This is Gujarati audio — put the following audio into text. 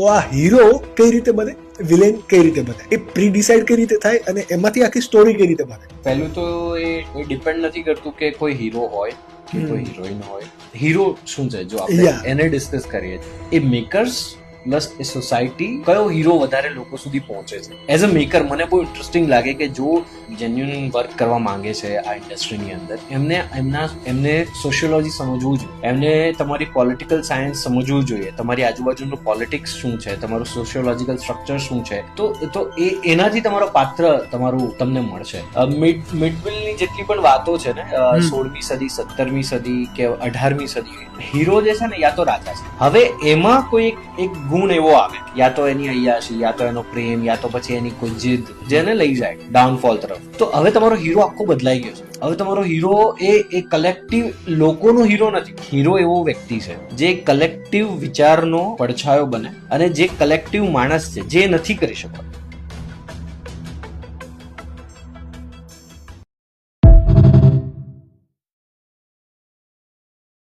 તો આ હીરો કઈ રીતે બને, વિલેન કઈ રીતે બને, એ પ્રી ડિસાઇડ કઈ રીતે થાય અને એમાંથી આખી સ્ટોરી કઈ રીતે બને? પહેલું તો એ ડિપેન્ડ નથી કરતું કે કોઈ હીરો હોય કે કોઈ હિરોઈન હોય. હીરો શું છે જો આપણે એને ડિસ્કસ કરીએ, એ મેકર્સ પ્લસ એ સોસાયટી, કયો હીરો વધારે લોકો સુધી પહોંચે છે. એઝ અ મેકર મને બહુ ઇન્ટરેસ્ટિંગ લાગે કે જો જેન્યુઇન વર્ક કરવા માંગે છે આ ઇન્ડસ્ટ્રીની અંદર, એમને સોશિયોલોજી સમજવું જોઈએ, એમને તમારી પોલિટિકલ સાયન્સ સમજવું જોઈએ, તમારી આજુબાજુનું પોલિટિક્સ શું છે, તમારું સોશિયોલોજીકલ સ્ટ્રક્ચર શું છે. તો એનાથી તમારો પાત્ર તમને મળશે. મિડવિલની જેટલી પણ વાતો છે ને, 16મી સદી, 17મી સદી કે 18મી સદી, હીરો જે છે ને યા તો રાજા છે. હવે એમાં કોઈ એક ગુણ એવો આવે, યા તો એની અય્યાશી, યા તો એનો પ્રેમ, યા તો પછી એની કોઈ જીદ જેને લઈ જાય ડાઉનફોલ તરફ. તો હવે તમારો હીરો આખો બદલાઈ ગયો છે. હવે તમારો હીરો એ કલેક્ટિવ લોકોનો હીરો નથી. હીરો એવો વ્યક્તિ છે જે કલેક્ટિવ વિચારનો પડછાયો બને અને જે કલેક્ટિવ માણસ છે, જે નથી કરી શકતો.